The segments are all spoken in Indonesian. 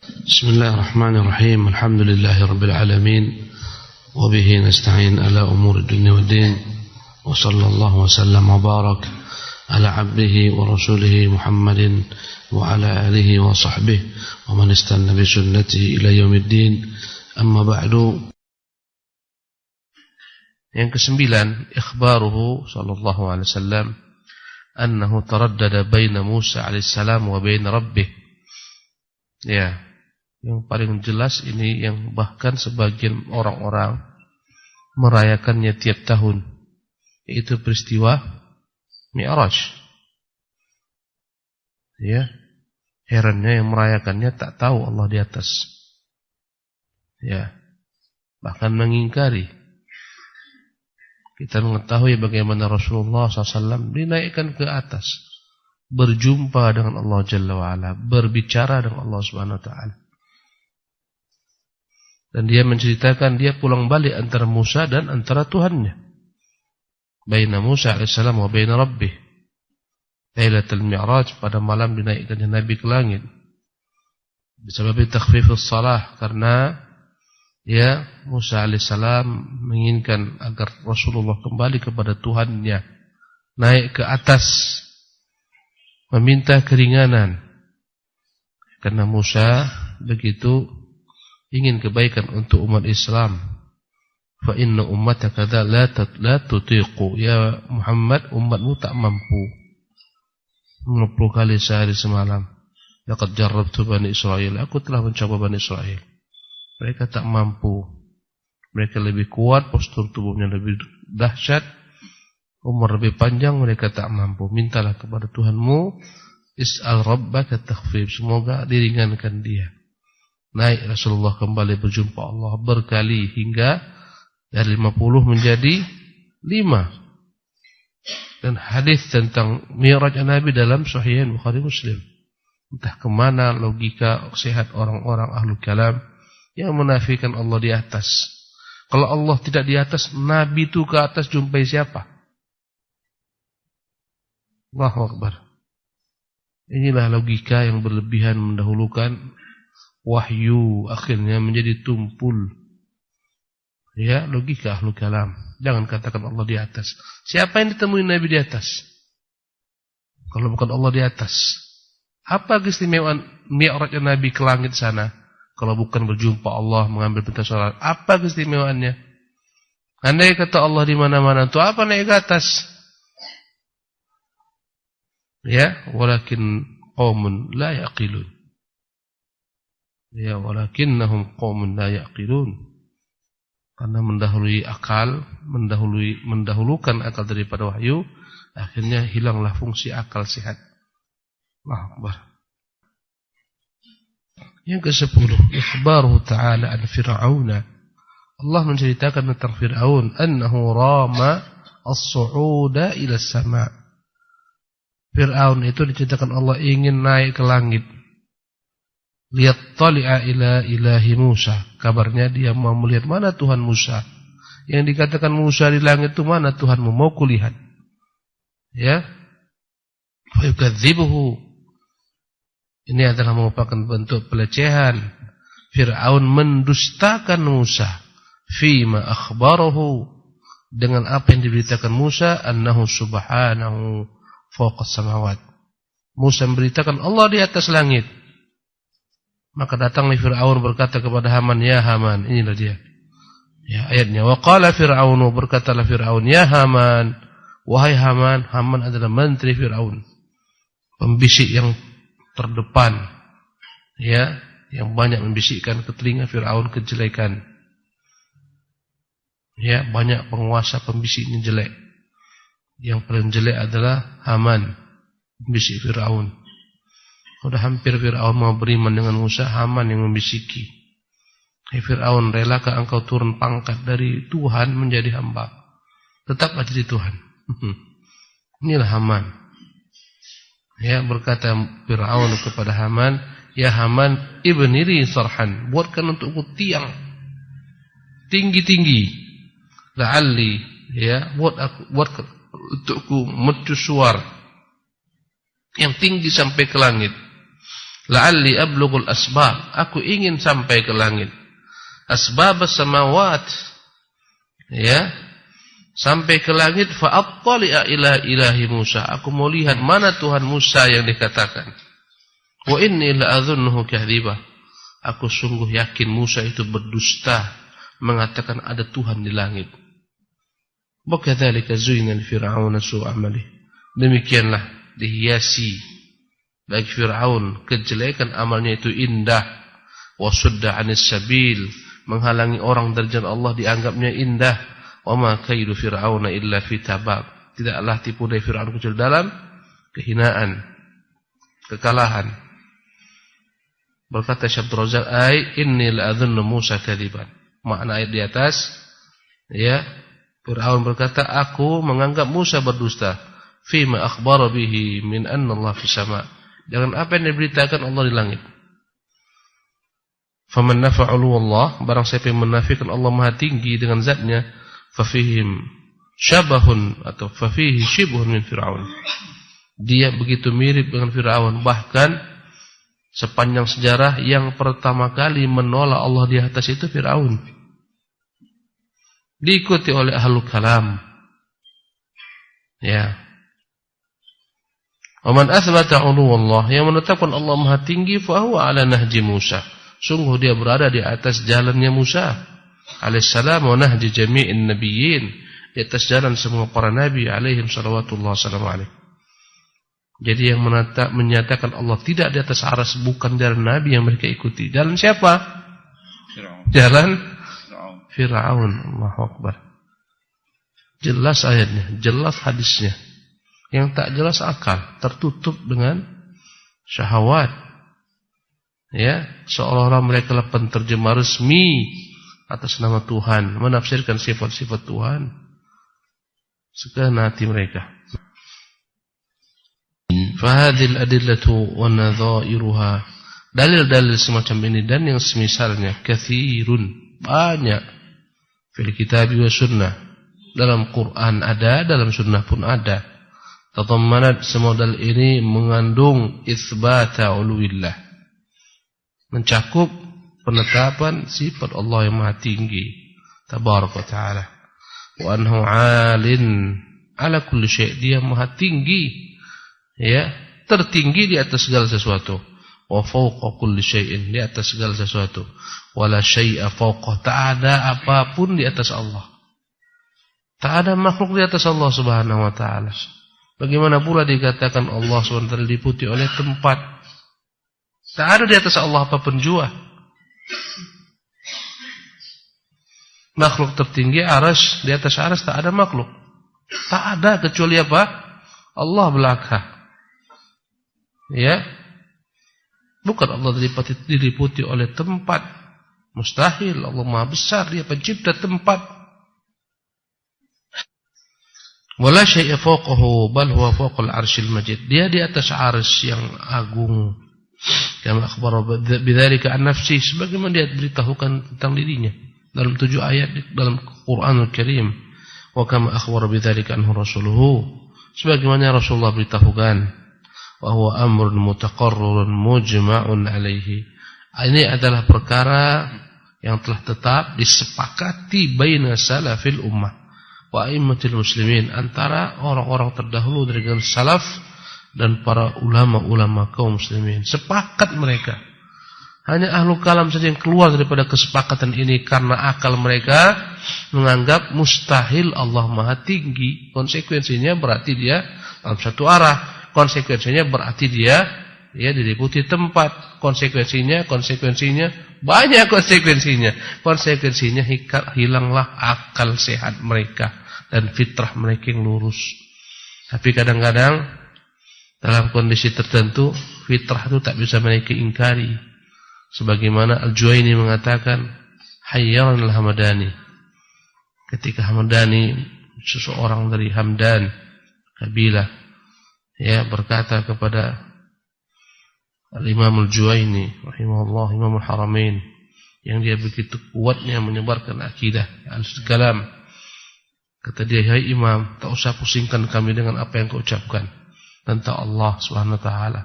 بسم الله الرحمن الرحيم. الحمد لله رب العالمين وبه نستعين على أمور الدنيا والدين وصلى الله وسلم وبارك على عبده ورسوله محمد وعلى آله وصحبه ومن استنى بسنته إلى يوم الدين. أما بعد. Yang kesembilan, ikhbaruhu sallallahu alaihi wasallam annahu taraddada baina Musa alaihi salam wa baina rabbih. Ya, yang paling jelas ini yang bahkan sebagian orang-orang merayakannya tiap tahun, yaitu peristiwa Mi'raj. Ya, herannya yang merayakannya tak tahu Allah di atas. Ya, bahkan mengingkari. Kita mengetahui bagaimana Rasulullah SAW dinaikkan ke atas, berjumpa dengan Allah Jalla wa'ala, berbicara dengan Allah Subhanahu wa ta'ala. Dan dia menceritakan dia pulang balik antara Musa dan antara Tuhannya. Baina Musa alaihissalam wa baina rabbih. Lailatul Mi'raj, pada malam dinaikkannya Nabi ke langit. Disebabkan takhfifus salah, karena ya, Musa alaihissalam menginginkan agar Rasulullah kembali kepada Tuhannya, naik ke atas, meminta keringanan. Karena Musa begitu ingin kebaikan untuk umat Islam. Fa inna ummataka la tutiqu, ya Muhammad, umatmu tak mampu 50 kali sehari semalam. Laqad jarrabtu Bani Israil, aku telah mencoba Bani Israil. Mereka tak mampu. Mereka lebih kuat, postur tubuhnya lebih dahsyat, umur lebih panjang, mereka tak mampu. Mintalah kepada Tuhanmu, is'al rabbaka takhfif, semoga diringankan dia. Naik Rasulullah kembali berjumpa Allah berkali, hingga dari 50 menjadi 5. Dan hadis tentang Mi'raj Nabi dalam Sahih Bukhari Muslim. Entah kemana logika sehat orang-orang ahlul kalam yang menafikan Allah di atas. Kalau Allah tidak di atas, Nabi itu ke atas jumpai siapa? Allahu Akbar. Inilah logika yang berlebihan mendahulukan wahyu, akhirnya menjadi tumpul. Ya, logika ahlul kalam. Jangan katakan Allah di atas. Siapa yang ditemui Nabi di atas? Kalau bukan Allah di atas. Apa keistimewaan Mi'raj Nabi ke langit sana? Kalau bukan berjumpa Allah, mengambil perintah salat, apa keistimewaannya? Andai kata Allah di mana-mana, itu apa naik ke atas? Ya, walakin qaumun la yaqilun. Ya, walakinnahum qaumun la yaqilun. Karena mendahului akal, mendahulukan akal daripada wahyu, akhirnya hilanglah fungsi akal sehat. Allahu Akbar. Yang ke-10, ikhbaruhu ta'ala an Fir'auna. Allah menceritakan tentang Fir'aun, annahu rama as-su'uda ila as-sama'. Fir'aun itu diceritakan Allah ingin naik ke langit. Liyattali'a ila ilahi Musa. Kabarnya dia mau melihat mana Tuhan Musa. Yang dikatakan Musa di langit itu mana Tuhanmu, mau kulihat. Ya. Fa yukadzibuhu. Ini adalah merupakan bentuk pelecehan. Fir'aun mendustakan Musa. Fima akhbarahu, dengan apa yang diberitakan Musa, annahu subhanahu fawqas samawat. Musa memberitakan Allah di atas langit. Maka datanglah Fir'aun berkata kepada Haman, ya Haman, inilah dia. Ya, ayatnya, wa qala Fir'aunu, berkatalah Fir'aun, ya Haman, wahai Haman. Haman adalah menteri Fir'aun, pembisik yang terdepan, ya, yang banyak membisikkan ke telinga Fir'aun kejelekan. Ya, banyak penguasa pembisiknya jelek. Yang paling jelek adalah Haman, pembisik Fir'aun. Sudah hampir Fir'aun mau beriman dengan Musa, Haman yang membisiki. Hai Fir'aun, relakah engkau turun pangkat dari Tuhan menjadi hamba? Tetaplah jadi Tuhan. Inilah Haman. Ya, berkata Fir'aun kepada Haman, ya Haman, ibniri sarhan, buatkan untukku tiang tinggi-tinggi. La'alli, ya, buat untukku mercusuar yang tinggi sampai ke langit. La'alli ablughul asbab, aku ingin sampai ke langit. Asbabas samawat, ya, sampai ke langit. Fa'attali'a ila ilahi Musa, aku mau lihat mana Tuhan Musa yang dikatakan. Wa inni la'adhunnuhu kadhiba, aku sungguh yakin Musa itu berdusta mengatakan ada Tuhan di langit. Wa kadzalika zuyyina li fir'auna su'u amalihi, demikianlah dihiasi bagi Fir'aun kejelekan amalnya itu indah. Wa sudda 'anis sabil, menghalangi orang dari jalan Allah dianggapnya indah. Wa ma kaidu fir'auna illa fi tabab, tidaklah tipu daya Fir'aun kecuali dalam kehinaan, kekalahan. Berkata Syekh Abdul Razak, ai inni la'adhunnu Musa kadziban. Makna ayat di atas, ya, Fir'aun berkata, aku menganggap Musa berdusta fima akhbara bihi min anna Allah fis sama', dengan apa yang diberitakan Allah di langit. Faman nafa'ulu Allah, barang siapa yang menafikan Allah Maha Tinggi dengan zatnya, fafihim syabahun atau fafihi shibhun min Fir'aun, dia begitu mirip dengan Fir'aun. Bahkan sepanjang sejarah yang pertama kali menolak Allah di atas itu Fir'aun, diikuti oleh ahlul kalam, ya. Waman athbata 'uluwallah, yang menetapkan Allah Maha Tinggi, fa huwa 'ala nahji Musa, sungguh dia berada di atas jalannya Musa alaihissalam, wa nahji jami'in nabiyyin, di atas jalan semua para nabi alaihim salawatullah wassalamu alaihi. Jadi yang menyatakan Allah tidak di atas aras bukan jalan nabi yang mereka ikuti. Jalan siapa? Fir'aun. Jalan Fir'aun. Allahu Akbar. Jelas ayatnya, jelas hadisnya. Yang tak jelas akal, tertutup dengan syahwat. Ya, seolah-olah mereka adalah penterjemah resmi atas nama Tuhan, menafsirkan sifat-sifat Tuhan sekehendak hati mereka. Fahadhil adillatu wa nadhairuha, dalil-dalil semacam ini dan yang semisalnya katsirun, banyak, fil kitab wa sunnah, dalam Quran ada, dalam sunnah pun ada. Tadammanat, semua dalil ini mengandung itsbata uluwillah, mencakup penetapan sifat Allah yang Maha Tinggi tabaraka taala. Wa annahu 'alin 'ala kulli syai', dia Maha Tinggi, ya, tertinggi di atas segala sesuatu. Wa fawqa kulli syai'in, di atas segala sesuatu. Wala syai'a fawqa, tak ada apapun di atas Allah. Tak ada makhluk di atas Allah Subhanahu wa taala. Bagaimana pula dikatakan Allah SWT diliputi oleh tempat? Tak ada di atas Allah apapun jua. Makhluk tertinggi aras, di atas aras tak ada makhluk. Tak ada kecuali apa? Allah belaka. Ya, bukan Allah diliputi oleh tempat. Mustahil, Allah Maha Besar, dia pencipta tempat. Wala syai'a fawqahu bal huwa fawqal 'arsyil majid, dia di atas arsy yang agung. Kama akhbara bidzalika an nafsi, sebagaimana dia beritahukan tentang dirinya dalam 7 ayat dalam Qur'anul Karim. Wa kama akhbara bidzalika anhu rasuluhu, sebagaimana Rasulullah beritahukan. Wa huwa amrun mutaqarrarun mujma'un 'alaihi, ini adalah perkara yang telah tetap disepakati baina salafil ummah wa a'immatil muslimin, antara orang-orang terdahulu dari generasi salaf dan para ulama-ulama kaum muslimin. Sepakat mereka. Hanya ahlu kalam saja yang keluar daripada kesepakatan ini karena akal mereka menganggap mustahil Allah Maha Tinggi. Konsekuensinya berarti dia dalam satu arah. Konsekuensinya berarti dia diliputi tempat. Konsekuensinya banyak konsekuensinya. Konsekuensinya hilanglah akal sehat mereka dan fitrah mereka yang lurus. Tapi kadang-kadang dalam kondisi tertentu fitrah itu tak bisa mereka ingkari. Sebagaimana Al-Juwaini mengatakan, hayyaran al-Hamadani, ketika Hamadani, seseorang dari Hamdan kabilah, berkata kepada Al-Imam Al-Juwaini rahimahullah, Imam Al-Haramain, yang dia begitu kuatnya menyebarkan akidah al-kalam. Kata dia, hai Imam, tak usah pusingkan kami dengan apa yang kau ucapkan tentang Allah Subhanahu wa taala.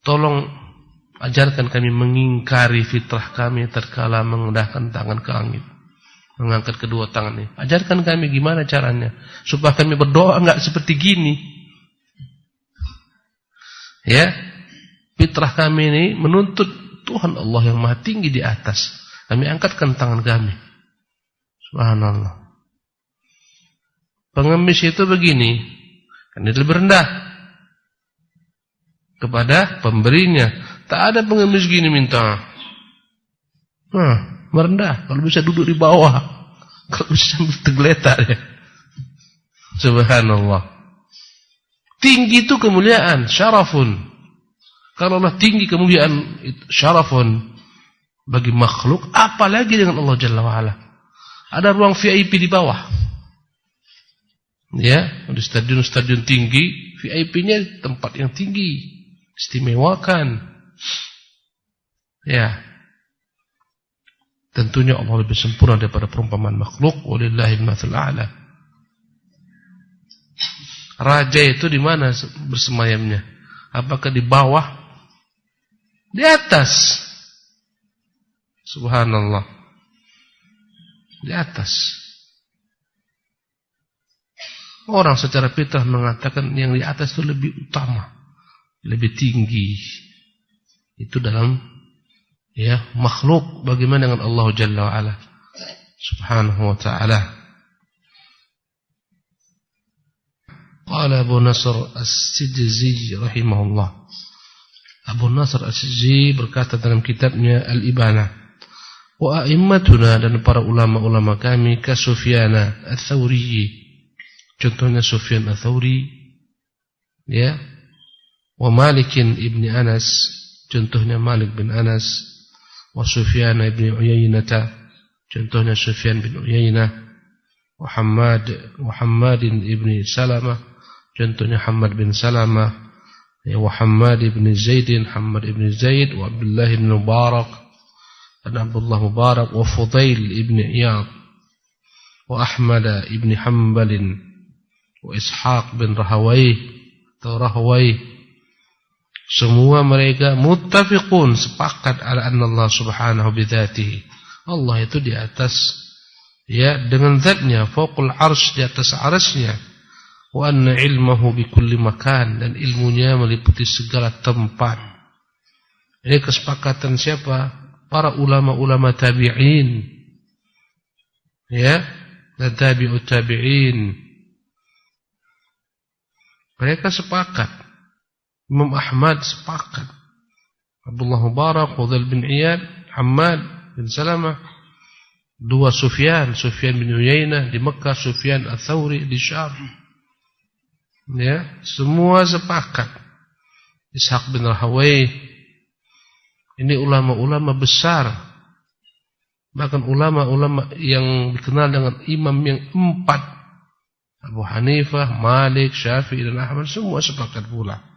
Tolong Ajarkan kami mengingkari fitrah kami tatkala mengendahkan tangan ke langit, mengangkat kedua tangan ini. Ajarkan kami gimana caranya supaya kami berdoa enggak seperti gini. Ya, fitrah kami ini menuntut Tuhan Allah yang Maha Tinggi di atas. Kami angkatkan tangan kami. Subhanallah. Pengemis itu begini, kan dia lebih rendah kepada pemberinya. Tak ada pengemis gini minta. Merendah. Kalau bisa duduk di bawah. Kalau bisa sambil tergeletak ya. Subhanallah. Tinggi itu kemuliaan, syarafun. Kalau Allah tinggi kemuliaan, syarafun bagi makhluk, apalagi dengan Allah Jalla wa'ala. Ada ruang VIP di bawah. Ya, di stadion-stadion tinggi, VIP-nya tempat yang tinggi, istimewakan. Ya, tentunya Allah lebih sempurna daripada perumpamaan makhluk. Walillahil matsalul a'la. Raja itu di mana bersemayamnya? Apakah di bawah? Di atas. Subhanallah. Di atas. Orang secara fitrah mengatakan yang di atas itu lebih utama, lebih tinggi. Itu dalam makhluk. Bagaimana dengan Allah Jalla wa'ala subhanahu wa ta'ala. Qala Abu Nasr As-Sijzi rahimahullah. Abu Nasr As-Sijzi berkata dalam kitabnya Al-Ibana, wa a'immatuna, dan para ulama-ulama kami, ka Sufyan Ats-Tsauri, contohnya Sufyan Ats-Tsauri, ya, wa Malik ibn Anas, contohnya Malik bin Anas, wa Sufyan ibn Uyainah, contohnya Sufyan bin Uyainah, wa Hammad ibn Salamah, contohnya Hammad bin Salamah, wa Hammad ibn Zaid, Hammad ibn Zaid, wa Abdullah ibn Mubarak, dan Abdullah Mubarak, wa Fudail ibn Iyad, wa Ahmad ibn Hanbal, wa Ishaq bin Rahawai atau Rahawai. Semua mereka muttafiqun, sepakat ala anna Allah subhanahu bidzatihi. Allah itu di atas, ya, dengan zatnya, fawqul arsy, di atas arsy-Nya. Wa anna ilmahu bi kulli makan, dan ilmunya meliputi segala tempat. Ini kesepakatan siapa? Para ulama-ulama tabi'in. Ya, dan tabi'ut tabi'in. Mereka sepakat. Imam Ahmad sepakat, Abdullah Mubarak, Fudail bin Iyad, Hammad bin Salamah, dua Sufyan bin Uyainah di Mekah, Sufyan Ats-Tsauri di Syam. Ya, semua sepakat. Ishaq bin Rahawai. Ini ulama-ulama besar. Bahkan ulama-ulama yang dikenal dengan imam yang 4. Abu Hanifah, Malik, Syafi'i dan Ahmad semua sepakat pula.